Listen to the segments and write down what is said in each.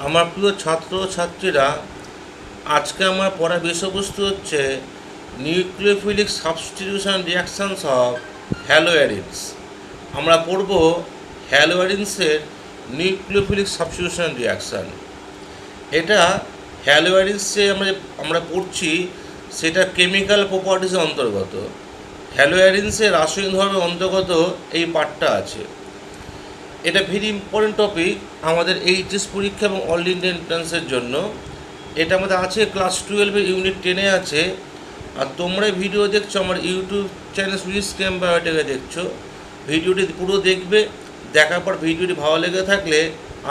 আমার প্রিয় ছাত্র ছাত্রীরা, আজকে আমার পড়ার বিষয়বস্তু হচ্ছে নিউক্লিওফিলিক সাবস্টিটিউশন রিয়াকশানস অফ হ্যালোয়ারিনস। আমরা পড়ব হ্যালোয়ারিনসের নিউক্লিওফিলিক সাবস্টিটিউশন রিয়াকশান। এটা হ্যালোয়ারিনসে আমরা পড়ছি, সেটা কেমিক্যাল প্রপার্টিসের অন্তর্গত। হ্যালোয়ারিনসের রাসায়নিক ধর্মের অন্তর্গত এই পার্টটা আছে। এটা ভেরি ইম্পর্টেন্ট টপিক আমাদের এইচএস পরীক্ষা এবং অল ইন্ডিয়া এন্ট্রান্সের জন্য। এটা আমাদের আছে ক্লাস 12-এর ইউনিট 10-এ আছে। আর তোমরা ভিডিও দেখছো আমার ইউটিউব চ্যানেল সুইস ক্যাম্প বায়োটেকে দেখছো। ভিডিওটি পুরো দেখবে, দেখার পর ভিডিওটি ভালো লেগে থাকলে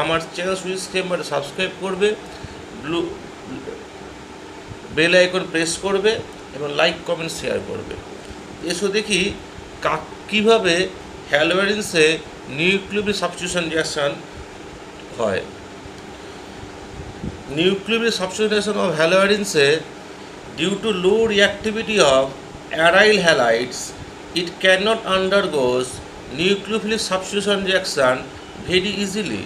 আমার চ্যানেল সুইস ক্যাম্প সাবস্ক্রাইব করবে, ব্লু বেল আইকন প্রেস করবে এবং লাইক কমেন্ট শেয়ার করবে। এসো দেখি কীভাবে হ্যালোয়ারিনসে নিউক্লিওফিলিক সাবস্টিটিউশন রিয়াকশান হয়। নিউক্লিওফিলিক সাবস্টিটিউশন রিয়াকশন অফ হ্যালোয়ারিনসে, due to low reactivity of aryl halides, it cannot undergoes nucleophilic substitution reaction very easily.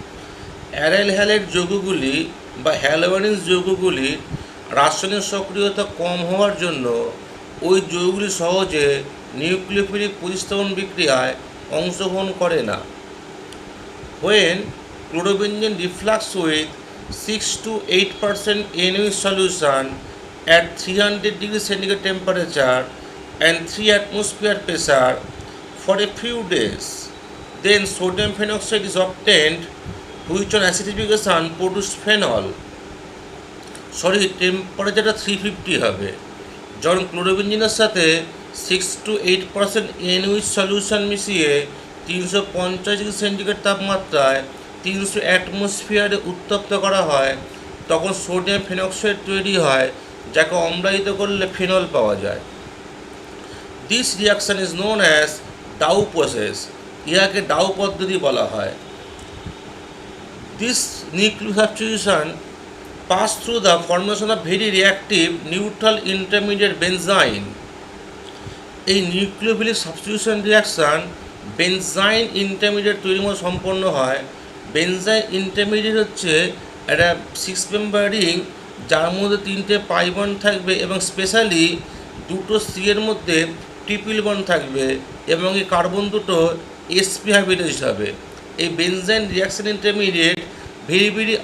Aryl halide যৌগগুলি বা হ্যালোয়ারিনস যৌগগুলির রাসায়নিক সক্রিয়তা কম হওয়ার জন্য ওই যৌগগুলি সহজে নিউক্লিওফিলিক প্রতিস্থাপন বিক্রিয়ায় অংশগ্রহণ করে না। When chlorobenzene reflux with 6 to 8% NaOH solution at 300 degrees centigrade temperature and 3 atmosphere pressure for a few days, then sodium phenoxide is obtained, which on acidification produce phenol. টেম্পারেচারটা 350 হবে। যখন ক্লোরোবেনজিনের সাথে 6 to 8% NaOH সলিউশন মিশিয়ে 350 degree centigrade তাপমাত্রায় 300 অ্যাটমসফিয়ারে উত্তপ্ত করা হয়, তখন সোডিয়াম ফেনক্সাইড তৈরি হয়, যাকে অম্লায়িত করলে ফেনল পাওয়া যায়। This reaction is known as Dow process. ইহাকে ডাউ পদ্ধতি বলা হয়। This nucleo substitution pass through the formation of very reactive neutral intermediate benzyne. এই nucleophilic substitution reaction benzyne intermediate তৈরি মধ্যে সম্পন্ন হয়। বেনজাইন ইন্টারমিডিয়েট হচ্ছে একটা 6 মেম্বার রিং, যার মধ্যে 3টে পাই বন্ড থাকবে এবং স্পেশালি 2টো সি এর মধ্যে ট্রিপল বন্ড থাকবে এবং এই কার্বন দুটো sp হাইব্রিডাইজড হবে। এই benzyne reaction intermediate very very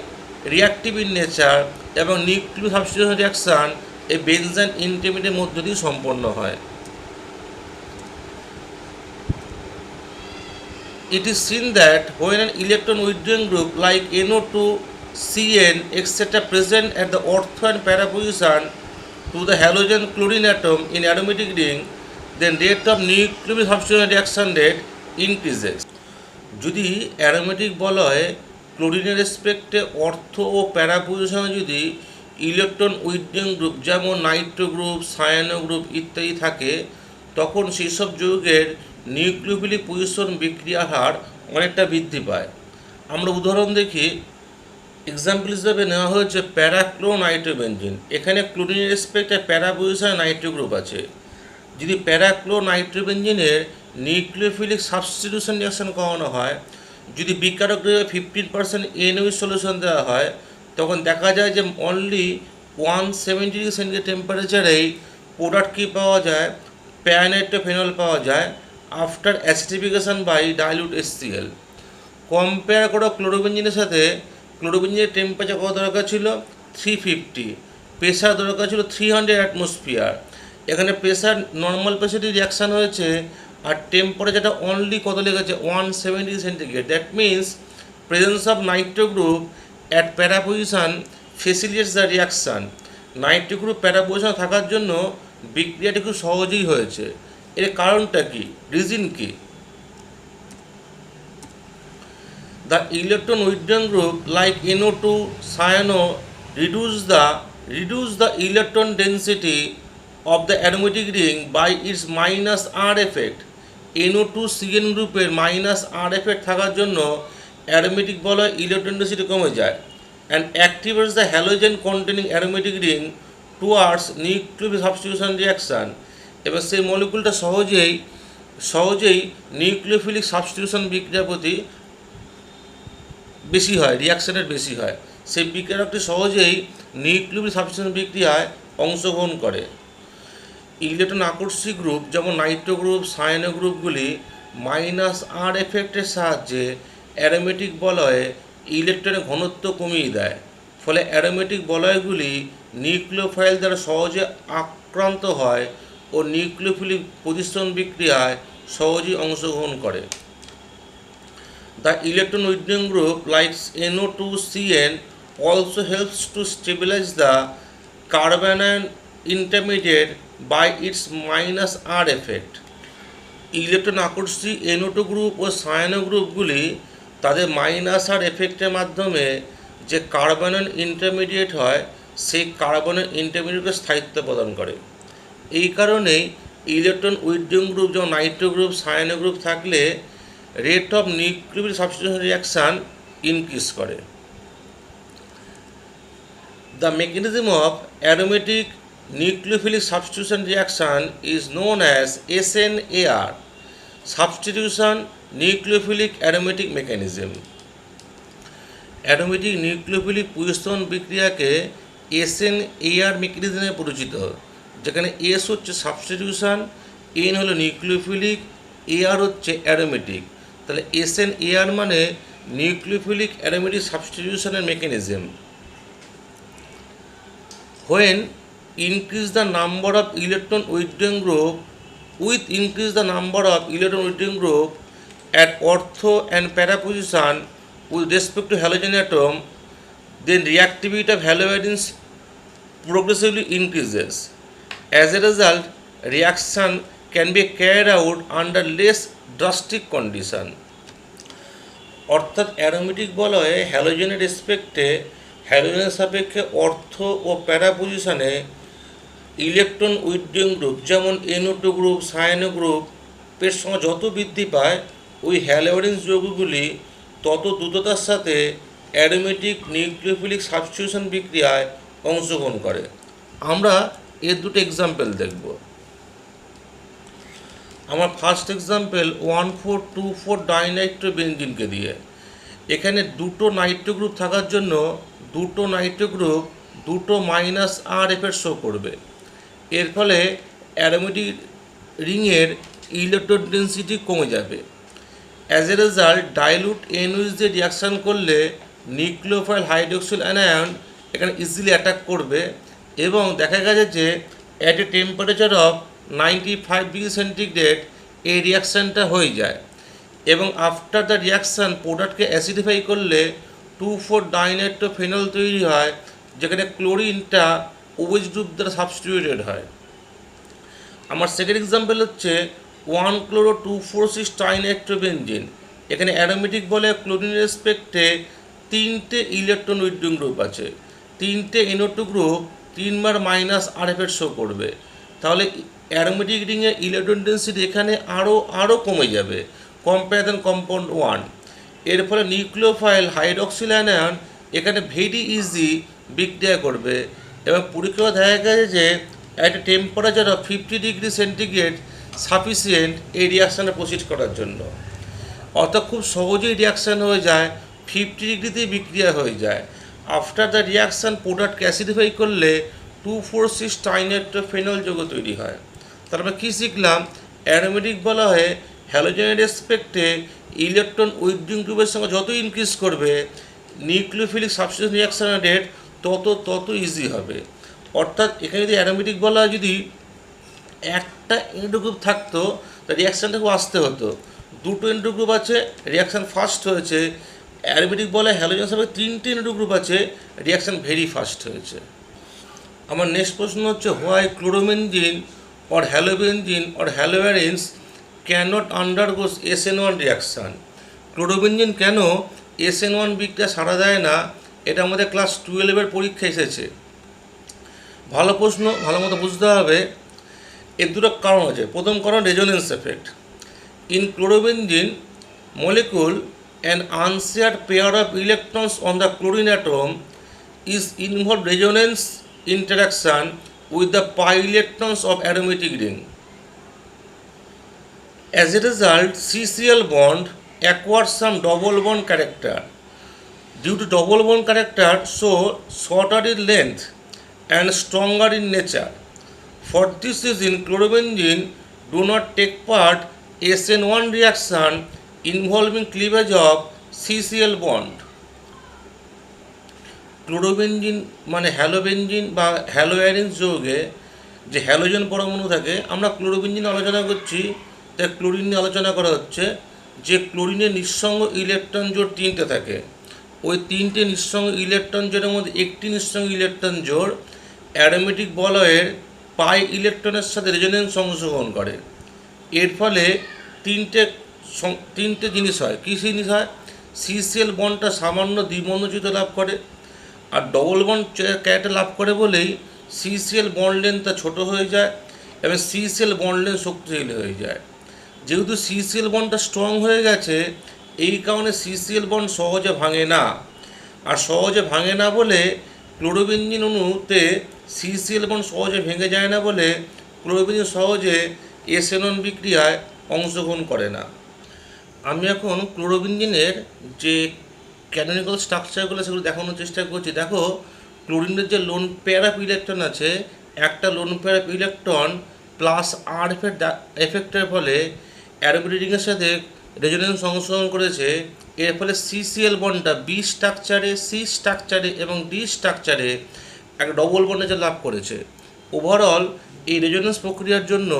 reactive in nature এবং নিউক্লিও সাবস্টিটিউশন রিয়াকশান এই বেনজাইন ইন্টারমিডিয়েটের মধ্য দিয়ে সম্পন্ন হয়। It is seen that when an electron withdrawing group like NO2, Cn, etc. present at the ortho and para position to the halogen chlorine atom in aromatic ring, then rate of nucleophilic substitution reaction rate increases. যদি aromatic বলয় ক্লোরিনের রেসপেক্টে অর্থ ও প্যারা পজিশনে যদি electron withdrawing group যেমন nitro group, cyano group ইত্যাদি থাকে, তখন সেই সব যৌগের নিউক্লিওফিলিক পজিশন বিক্রিয়ার হার অনেকটা বৃদ্ধি পায়। আমরা উদাহরণ দেখি। এক্সাম্পল হিসাবে নেওয়া হয়েছে প্যারাক্লো নাইট্রোবেনজিন। এখানে ক্লোরিনের রেসপেক্টে প্যারা পজিশনে নাইট্রো গ্রুপ আছে। যদি প্যারাক্লো নাইট্রোবেনজিনের নিউক্লিওফিলিক সাবস্টিটিউশন রিয়াকশন করানো হয়, যদি বিকারক দ্রব্যে 15% NaOH সলিউশন দেওয়া হয়, তখন দেখা যায় যে অনলি 170 ডিগ্রি সেন্টিগ্রেড টেম্পারেচারেই প্রোডাক্ট কী পাওয়া যায়, প্যারানাইট্রোফেনল পাওয়া যায় after acidification by dilute HCl। Compare করো ক্লোরোবেনজিনের সাথে। ক্লোরোবেনজিনের টেম্পারেচার কত দরকার ছিল? 350। প্রেশার দরকার ছিল 300 অ্যাটমসফিয়ার। এখানে প্রেশার নর্মাল প্রেশারই রিয়াকশান হয়েছে, আর টেম্পারেচারটা অনলি কত লেগেছে? 170 centigrade. That means presence of nitro group at para position facilitates the reaction. Nitro group para পজিশনে থাকার জন্য বিক্রিয়াটি খুব সহজেই হয়েছে। এর কারণটা কি? রিজন কি? The electron withdrawing group like NO2, cyano reduce the electron density of the aromatic ring by its minus R effect. NO2 Cn গ্রুপের মাইনাস R effect থাকার জন্য অ্যারোমেটিক বলয় ইলেকট্রন ডেন্সিটি কমে যায় and activates the halogen containing aromatic ring towards nucleophilic substitution reaction। এবার সেই মলিকুলটা সহজেই nucleophilic substitution বিক্রিয়ার প্রতি বেশি হয়, রিয়াকশানের বেশি হয়। সেই বিক্রিয়কটি সহজেই নিউক্লিওফিলিক সাবস্টিটিউশন বিক্রিয়ায় অংশগ্রহণ করে। ইলেকট্রন আকর্ষী গ্রুপ যেমন নাইট্রো গ্রুপ, সায়ানো গ্রুপগুলি -R এফেক্টের সাহায্যে অ্যারোমেটিক বলয়ে ইলেকট্রনের ঘনত্ব কমিয়ে দেয়, ফলে অ্যারোমেটিক বলয়গুলি নিউক্লিওফাইল দ্বারা সহজে আক্রান্ত হয় ও নিউক্লিওফিলিক প্রতিস্থাপন বিক্রিয়ায় সহজেই অংশগ্রহণ করে। The electron withdrawing group like NO2CN also helps to stabilize the carbanion intermediate by its -R effect. Electron আকর্ষী NO2 গ্রুপ ও সায়ানো গ্রুপগুলি তাদের -R এফেক্টের মাধ্যমে যে কার্বনিয়ন ইন্টারমিডিয়েট হয় সেই কার্বনিয়ন ইন্টারমিডিয়েটকে স্থায়িত্ব প্রদান করে। এই কারণেই ইলেকট্রন উইথড্রয়িং গ্রুপ যেমন নাইট্রো গ্রুপ, সায়ানো গ্রুপ থাকলে rate of nucleophilic substitution reaction increase করে। The mechanism of aromatic nucleophilic substitution reaction is known as SNAR, substitution nucleophilic aromatic mechanism. Aromatic nucleophilic প্রতিস্থাপন বিক্রিয়াকে SNAR মেকানিজমে পরিচিত, যেখানে S হচ্ছে substitution, N হলো nucleophilic, AR হচ্ছে অ্যারোমেটিক। তাহলে SNAR মানে নিউক্লিওফিলিক অ্যারোমেটিক সাবস্টিটিউশনের মেকানিজম। When increase the number of electron withdrawing group with increase the number of electron withdrawing group at ortho and para position with respect to halogen atom, then reactivity of halogens progressively increases. As a result, reaction can be carried out under less drastic condition. অর্থাৎ aromatic বলয়ে হ্যালোজেনের রেসপেক্টে হ্যালোজেনের সাপেক্ষে অর্থ ও প্যারা পজিশনে electron withdrawing group যেমন NO2 group, cyano গ্রুপের সঙ্গে যত বৃদ্ধি পায় ওই হ্যালোজেন যৌগগুলি তত দ্রুততার সাথে অ্যারোমেটিক নিউক্লিওফিলিক সাবস্টিটিউশন বিক্রিয়ায় অংশগ্রহণ করে। আমরা এর দুটো এক্সাম্পল দেখব। আমার ফার্স্ট এক্সাম্পল 1424 ডাইনাইট্রোবেনজিনকে দিয়ে। এখানে দুটো নাইট্রো গ্রুপ থাকার জন্য দুটো নাইট্রো গ্রুপ দুটো -R এফেক্ট শো করবে। এর ফলে অ্যারোমেটিক রিংয়ের ইলেকট্রন ডেন্সিটি কমে যাবে। As a result dilute NOH দিয়ে রিয়াকশান করলে নিউক্লিওফাইল হাইড্রোক্সিল অ্যানায়ন এখানে ইজিলি অ্যাটাক করবে এবং দেখা গেছে যে at a temperature of 95 degree centigrade এই রিয়াকশানটা হয়ে যায় এবং আফটার দ্য রিয়াকশান প্রোডাক্টকে অ্যাসিডিফাই করলে 2,4-ডাইনাইট্রোফেনল তৈরি হয়, যেখানে ক্লোরিনটা OH গ্রুপ দ্বারা সাবস্টিটিউটেড হয়। আমার সেকেন্ড এক্সাম্পল হচ্ছে 1-chloro-2,4,6 ট্রাইনাইট্রোবেনজিন। এখানে অ্যারোমেটিক বলে ক্লোরিনের রেসপেক্টে তিনটে ইলেকট্রন উইথড্রয়িং গ্রুপ আছে, তিনটে NO2 গ্রুপ 3 বার -R এফেক্ট শো করবে। তাহলে অ্যারোমেটিক রিংয়ে ইলেকট্রন ডেন্সিটি এখানে আরও কমে যাবে কম্পেয়ার দ্যান কম্পাউন্ড 1। এর ফলে নিউক্লিওফাইল হাইড্রোক্সিল অ্যানায়ন এখানে ভেরি ইজি বিক্রিয়া করবে এবং পরীক্ষা দেখা গেছে যে at a temperature of 50 degree centigrade sufficient এই রিয়াকশানে প্রসিড করার জন্য। অর্থাৎ খুব সহজেই রিয়াকশান হয়ে যায়, 50 ডিগ্রিতেই বিক্রিয়া হয়ে যায়। আফটার দ্য রিয়াকশান প্রোডাক্ট অ্যাসিডিফাই করলে 2,4,6 ট্রাইনাইট্রোফেনল যৌগ তৈরি হয়। তারপর কী শিখলাম? অ্যারোমেটিক বলা হয় হ্যালোজেনের রেসপেক্টে ইলেকট্রন উইথড্রয়িং গ্রুপের সঙ্গে যত ইনক্রিজ করবে নিউক্লিওফিলিক সাবস্টিটিউশন রিয়াকশানের রেট তত ইজি হবে। অর্থাৎ এখানে যদি অ্যারোমেটিক বলা হয় যদি একটা NO2 গ্রুপ থাকতো তা রিয়াকশানটা খুব আস্তে হতো। দুটো NO2 গ্রুপ আছে, রিয়াকশান ফাস্ট হয়েছে। অ্যারোমেটিক বলে হ্যালোজেন সাথে তিনটে NO2 গ্রুপ আছে, রিয়াকশান ভেরি ফাস্ট হয়েছে। আমার নেক্সট প্রশ্ন হচ্ছে why chlorobenzene or halobenzene or haloarenes cannot undergo SN1 reaction। Chlorobenzene কেন SN1 বিক্রিয়া সাড়া দেয় না, এটা আমাদের ক্লাস 12-এর পরীক্ষা এসেছে। ভালো প্রশ্ন, ভালো মতো বুঝতে হবে। এর দুটো কারণ আছে। প্রথম কারণ resonance effect. In chlorobenzene molecule an unshared pair of electrons on the chlorine atom is involved resonance interaction with the pi electrons of aromatic ring. As a result, CCl bond acquires some double bond character. due to double bond character so shorter in length and stronger in nature. For this reason, chlorobenzene do not take part SN1 reaction involving cleavage of CCl bond. Chlorobenzene মানে হ্যালোবেনজিন বা হ্যালোঅ্যারিনস যৌগে যে halogen পরমাণু থাকে, আমরা chlorobenzene আলোচনা করছি, তাই chlorine নিয়ে আলোচনা করা হচ্ছে। যে ক্লোরিনের নিঃসঙ্গ ইলেকট্রন জোড় তিনটে থাকে, ওই তিনটে নিঃসঙ্গ ইলেকট্রন জোড়ের মধ্যে একটি নিঃসঙ্গ ইলেকট্রন জোড় অ্যারোমেটিক বলয়ের পাই ইলেকট্রনের সাথে রেজোনেন্স অংশগ্রহণ করে। এর ফলে তিনটে জিনিস হয়। কী জিনিস হয়? সিসিএল বন্ডটা সামান্য দ্বিবন্ধচ্যুত লাভ করে, আর ডবল বন্ড ক্যারেক্টার লাভ করে বলেই সিসিএল বন্ড লেন্থটা ছোটো হয়ে যায় এবং সিসিএল বন্ড লেন্থ শক্তিশালী হয়ে যায়। যেহেতু সিসিএল বন্ডটা স্ট্রং হয়ে গেছে, এই কারণে সিসিএল বন্ড সহজে ভাঙে না, আর সহজে ভাঙে না বলে ক্লোরোবেনজিন অণুতে সিসিএল বন্ড সহজে ভেঙে যায় না বলে ক্লোরোবেনজিন সহজে SN1 বিক্রিয়ায় অংশগ্রহণ করে না। আমি এখন ক্লোরোবেনজিনের যে ক্যানোনিক্যাল স্ট্রাকচারগুলো সেগুলো দেখানোর চেষ্টা করছি। দেখো, ক্লোরিনের যে লোন পেয়ার অফ ইলেকট্রন আছে, একটা lone pair of electron plus R এফেক্টের ফলে অ্যারোমেটিক রিংয়ের সাথে রেজোনেন্স অংশগ্রহণ করেছে। এর ফলে সিসিএল বন্ডটা বি স্ট্রাকচারে, সি স্ট্রাকচারে এবং ডি স্ট্রাকচারে এক ডবল বন্ডে লাভ করেছে। ওভারঅল এই রেজোনেন্স প্রক্রিয়ার জন্য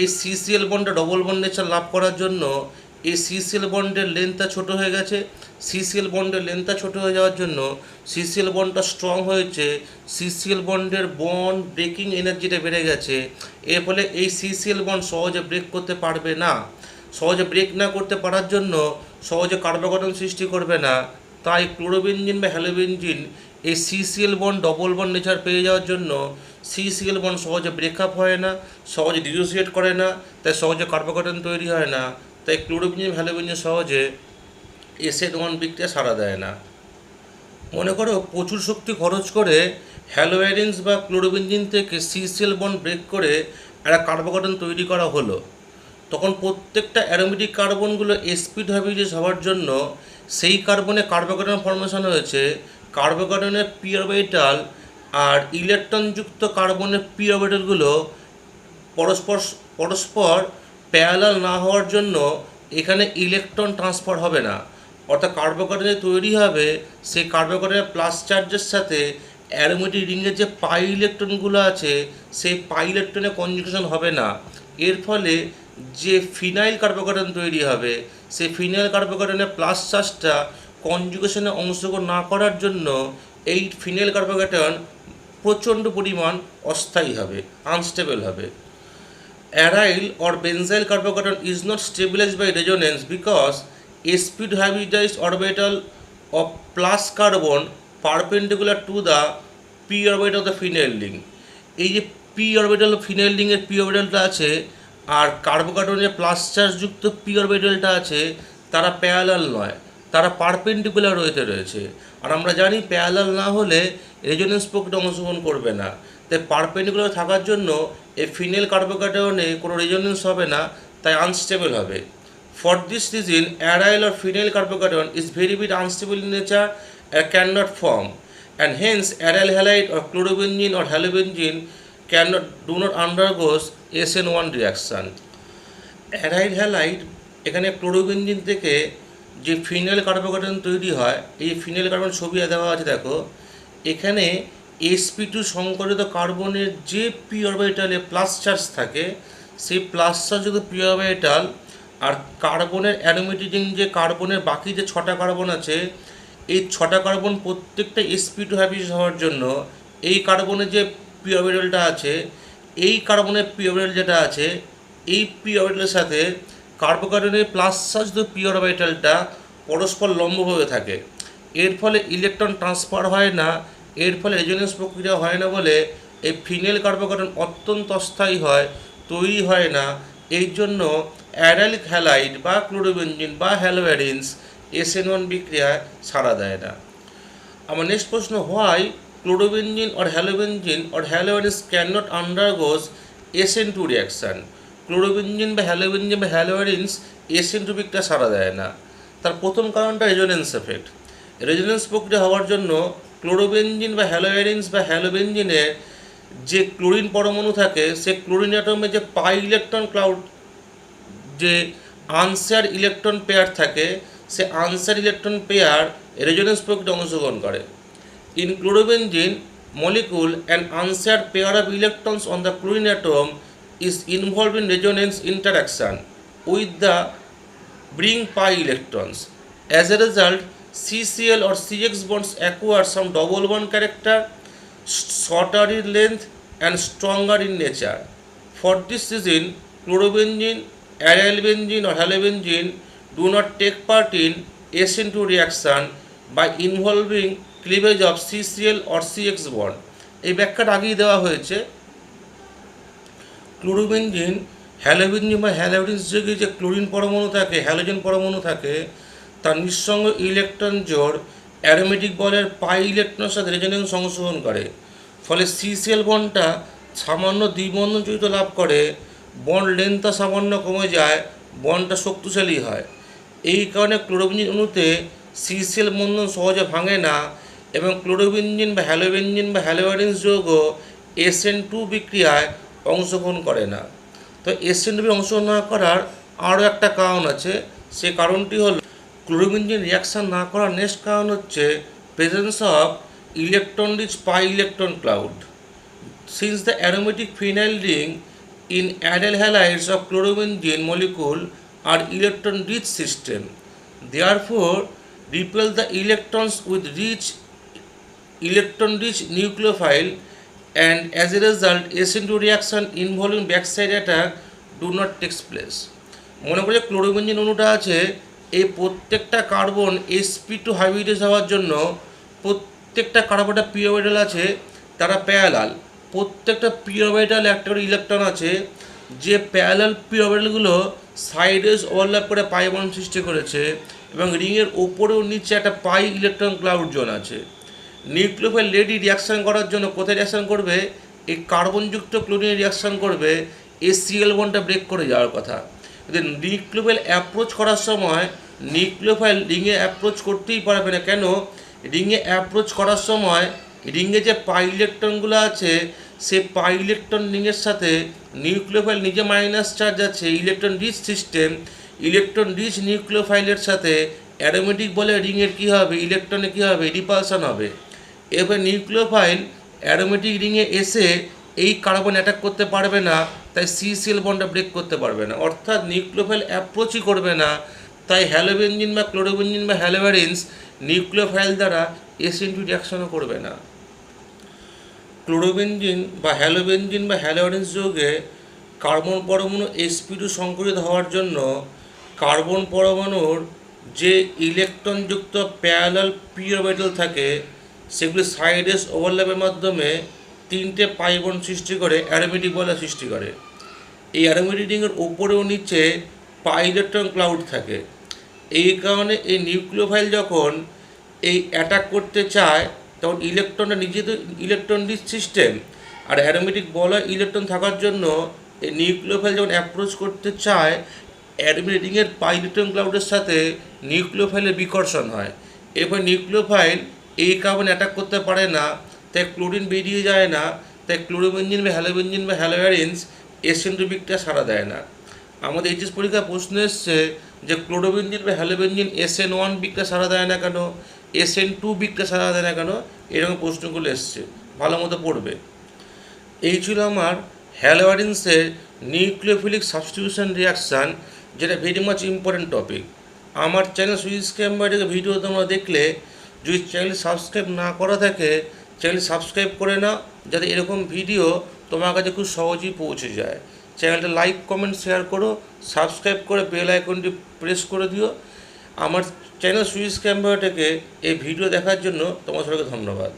এই সিসিএল বন্ডটা ডবল বন্ড নেচার লাভ করার জন্য এই সিসিএল বন্ডের লেন্থটা ছোটো হয়ে গেছে। সিসিএল বন্ডের লেন্থটা ছোটো হয়ে যাওয়ার জন্য সিসিএল বন্ডটা স্ট্রং হয়েছে, সিসিএল বন্ডের বন্ড ব্রেকিং এনার্জিটা বেড়ে গেছে। এর ফলে এই সিসিএল বন্ড সহজে ব্রেক করতে পারবে না। সহজে ব্রেক না করতে পারার জন্য সহজে কার্বোকেটন সৃষ্টি করবে না। তাই ক্লোরোবেনজিন বা হ্যালোবেনজিন এই CCl bond double bond nature পেয়ে যাওয়ার জন্য সিসিএল বন্ড সহজে ব্রেকআপ হয় না, সহজে ডিসোসিয়েট করে না, তাই সহজে কার্বোকেটন তৈরি হয় না। তাই ক্লোরোবেনজিন হ্যালোবেনজিন সহজে SN1 বিক্রিয়া সাড়া দেয় না। মনে করো প্রচুর শক্তি খরচ করে হ্যালোঅ্যারিনস বা ক্লোরোবেনজিন থেকে সিসিএল বন্ড ব্রেক করে একটা কার্বোকেটন তৈরি করা হলো। তখন প্রত্যেকটা অ্যারোমেটিক কার্বনগুলো sp2 হাইব্রিডাইজ হওয়ার জন্য সেই কার্বনে কার্বোকেটন ফর্মেশন হয়েছে। কার্বোকেটনের পি অরবিটাল আর ইলেকট্রনযুক্ত কার্বনের পি অরবিটালগুলো পরস্পর প্যারালাল না হওয়ার জন্য এখানে ইলেকট্রন ট্রান্সফার হবে না, অর্থাৎ কার্বোকেটনে তৈরি হবে সেই কার্বোকেটনের প্লাস চার্জের সাথে অ্যারোমেটিক রিংয়ের যে পাই ইলেকট্রনগুলো আছে সেই পাই ইলেকট্রনের কনজুগেশন হবে না। এর ফলে যে ফিনাইল কার্বোকেটন তৈরি হবে সেই ফিনাইল কার্বোকেটনের প্লাস চার্জটা কনজুগেশনে অংশগ্রহণ না করার জন্য এই ফিনাইল কার্বোকেটন প্রচণ্ড পরিমাণ অস্থায়ী হবে, আনস্টেবল হবে। Aryl or benzyl carbocation is not stabilized by resonance because sp2 hybridized orbital of plus carbon perpendicular to the p orbital of the phenyl ring. এই যে p orbital phenyl ring এর p orbitalটা আছে আর কার্বোকেটনের plus charge যুক্ত p orbitalটা আছে, তারা parallel নয়, তারা perpendicular রয়েছে। আর আমরা জানি প্যারালাল না হলে রেজোনেন্স প্রক্রিয়া অংশগ্রহণ করবে না। তাই পারপেন্ডিকুলার থাকার জন্য এই ফিনাইল কার্বোকেটনে কোনো রেজোনেন্স হবে না, তাই আনস্টেবল হবে। For this reason aryl or phenyl carbocation is very unstable in nature and cannot form, and hence aryl halide or chlorobenzene or halobenzene do not undergoes SN1 reaction. Aryl halide এখানে chlorobenzene থেকে যে phenyl কার্বোকেটন তৈরি হয়, এই phenyl carbon ছবি দেওয়া আছে দেখো। এখানে sp2 সংকরিত কার্বনের যে পি অরবিটালে প্লাস চার্জ থাকে সেই প্লাস চার্জযুক্ত পি অরবিটাল আর কার্বনের অ্যারোমেটিক রিং যে কার্বনের বাকি যে 6টা কার্বন আছে, এই 6টা কার্বন প্রত্যেকটা sp2 হাইব্রিড হওয়ার জন্য এই কার্বনের যে পি অরবিটালটা আছে, এই কার্বনের পি অরবিটাল যেটা আছে, এই পি অরবিটালের সাথে কার্বোকেটনের প্লাস চার্জ পি অরবিটালটা পরস্পর লম্বভাবে থাকে। এর ফলে ইলেকট্রন ট্রান্সফার হয় না, এর ফলে রেজোনেন্স প্রক্রিয়া হয় না বলে এই ফিনাইল কার্বোকেটন অত্যন্ত অস্থায়ী হয়, তৈরি হয় না। এই জন্য অ্যারাইল হ্যালাইড বা ক্লোরোবেনজিন বা হ্যালোঅ্যারিনস SN1 বিক্রিয়ায় সাড়া দেয় না। আমার নেক্সট প্রশ্ন, why chlorobenzene or halobenzene or haloarenes can not undergoes SN2 reaction? Chlorobenzene বা হ্যালোবেনজিন বা হ্যালোঅ্যারিনস SN2 বিক্রিয়া সাড়া দেয় না। তার প্রথম কারণটা রেজোনেন্স এফেক্ট। রেজোনেন্স প্রক্রিয়া হওয়ার জন্য ক্লোরোবেনজিন বা হ্যালোভেরিনস বা হ্যালোবেনজিনের যে ক্লোরিন পরমাণু থাকে সে ক্লোরিন অ্যাটমে যে পাই ইলেকট্রন ক্লাউড যে আনসার ইলেকট্রন পেয়ার থাকে সে আনসার ইলেকট্রন পেয়ার রেজোনেন্স প্রক্রিয়ায় অংশগ্রহণ করে। In chlorobenzene molecule an unshared pair of electrons on the chlorine atom is involved in resonance interaction with the bring pi electrons. As a result, CCl or CX bonds acquire some double bond character, shorter in length and stronger in nature. For this reason, chlorobenzene, arylbenzene or halobenzene do not take part in SN2 reaction by involving cleavage of CCl or CX bond. এই ব্যাখ্যাটা আগেই দেওয়া হয়েছে। Chlorobenzene হ্যালোবেনজিন বা হ্যালোভেরিনস যোগে যে chlorine পরমাণু থাকে হ্যালোজেন পরমাণু থাকে তার নিঃসঙ্গ ইলেকট্রন জোড় অ্যারোমেটিক বলের পাই ইলেকট্রনের সাথে রেজোনেন্স অংশগ্রহণ করে, ফলে সিসিএল বন্ডটা সামান্য দ্বিবন্ধন চরিত্র লাভ করে, বন্ড লেন্থটা সামান্য কমে যায়, বন্ডটা শক্তিশালী হয়। এই কারণে ক্লোরোবেনজিন অণুতে সিসিএল বন্ধন সহজে ভাঙে না এবং ক্লোরোবেনজিন বা হ্যালোভেরিনস যৌগ SN2 বিক্রিয়ায় অংশগ্রহণ করে না। তো SN2 অংশগ্রহণ না করার আরও একটা কারণ আছে, সে কারণটি হল ক্লোরোবেনজিন রিয়াকশান না করার নেক্সট কারণ হচ্ছে presence of electron rich pi electron cloud. Since the aromatic phenyl ring in aryl halides of chlorobenzene molecule are electron rich system, therefore repel the electrons with electron rich nucleophile, and as a result SN2 reaction involving backside attack do not take place. মনে করে chlorobenzene অণুটা আছে, এই প্রত্যেকটা carbon sp2 হাইব্রিডেজ হওয়ার জন্য প্রত্যেকটা কার্বনটা P orbital আছে, তারা প্যারালাল। প্রত্যেকটা পি অরবিটাল একটা করে ইলেকট্রন আছে, যে প্যারালাল পি অরবিটালগুলো সাইডেস ওভারল্যাপ করে পাই বন্ড সৃষ্টি করেছে এবং রিংয়ের ওপরেও নিচে একটা পাই ইলেকট্রন ক্লাউড জোন আছে। নিউক্লিওফাইল রেডি রিয়াকশান করার জন্য কোথায় রিয়াকশান করবে? এই কার্বনযুক্ত ক্লোরিনে রিয়াকশান করবে, সিএল বন্ডটা ব্রেক করে যাওয়ার কথা। নিউক্লিওফাইল অ্যাপ্রোচ করার সময় নিউক্লিওফাইল রিংয়ে অ্যাপ্রোচ করতেই পারবে না। কেন? রিংয়ে অ্যাপ্রোচ করার সময় রিংয়ে যে পাই ইলেকট্রনগুলো আছে সে পাই ইলেকট্রন রিংয়ের সাথে নিউক্লিওফাইল নিজে মাইনাস চার্জ আছে, electron rich system, electron rich নিউক্লিওফাইলের সাথে অ্যারোমেটিক বলে রিংয়ের কী হবে, ইলেকট্রনে কী হবে, রিপালশন হবে। এবার নিউক্লিওফাইল অ্যারোমেটিক রিংয়ে এসে এই কার্বন অ্যাটাক করতে পারবে না, তাই সিসিএল বন্ডটা ব্রেক করতে পারবে না, অর্থাৎ নিউক্লিওফাইল অ্যাপ্রোচই করবে না। তাই হ্যালোবেনজিন বা ক্লোরোবেনজিন বা হ্যালোভেরিনস নিউক্লিওফাইল দ্বারা SN2 রিয়াকশনও করবে না। ক্লোরোবেনজিন বা হ্যালোভেরিনস যৌগে কার্বন পরমাণু sp2 সংকরিত হওয়ার জন্য কার্বন পরমাণুর যে ইলেকট্রনযুক্ত প্যারালাল পি অরবিটাল থাকে সেগুলি সাইডেস ওভারল্যাপের মাধ্যমে তিনটে পাই বন্ড সৃষ্টি করে অ্যারোমেটিক বলয় সৃষ্টি করে। এই অ্যারোমেটিক রিংয়ের ওপরেও নিচে পাই ইলেকট্রন ক্লাউড থাকে। এই কারণে এই নিউক্লিওফাইল যখন এই অ্যাটাক করতে চায় তখন ইলেকট্রনটা নিজে তো ইলেকট্রন রিচ সিস্টেম, আর অ্যারোমেটিক বলয় ইলেকট্রন থাকার জন্য এই নিউক্লিওফাইল যখন অ্যাপ্রোচ করতে চায় অ্যারোমেটিক রিংয়ের পাই ইলেকট্রন ক্লাউডের সাথে নিউক্লিওফাইলের বিকর্ষণ হয়। এরপর নিউক্লিওফাইল এই কার্বন অ্যাটাক করতে পারে না, তাই ক্লোরিন বেরিয়ে যায় না, তাই ক্লোরোবেনজিন বা হ্যালোভেরিনস SN2 বিক্রিয়া সাড়া দেয় না। আমাদের এইচএস পরীক্ষায় প্রশ্ন এসছে যে ক্লোরোবেনজিন বা হ্যালোবেনজিন SN1 বিক্রিয়া সাড়া দেয় না কেন, SN2 বিক্রিয়া সাড়া দেয় না কেন, এরকম প্রশ্নগুলো এসছে, ভালো মতো পড়বে। এই ছিল আমার হ্যালোভেরিনসের নিউক্লিওফিলিক সাবস্টিটিউশন রিয়াকশান, যেটা ভেরি মাচ ইম্পর্টেন্ট টপিক। আমার চ্যানেল সুইচ ক্যাম্বারের ভিডিও তোমরা দেখলে যদি চ্যানেল সাবস্ক্রাইব না করা থাকে চ্যানেল সাবস্ক্রাইব করে নাও, যাতে এরকম ভিডিও তোমার কাছে খুব সহজেই পৌঁছে যায়। চ্যানেলটা লাইক কমেন্ট শেয়ার করো, সাবস্ক্রাইব করে বেল আইকনটি প্রেস করে দিও। আমার চ্যানেল সুইচ ক্যাম্বারটাকে এই ভিডিও দেখার জন্য তোমার সবাইকে ধন্যবাদ।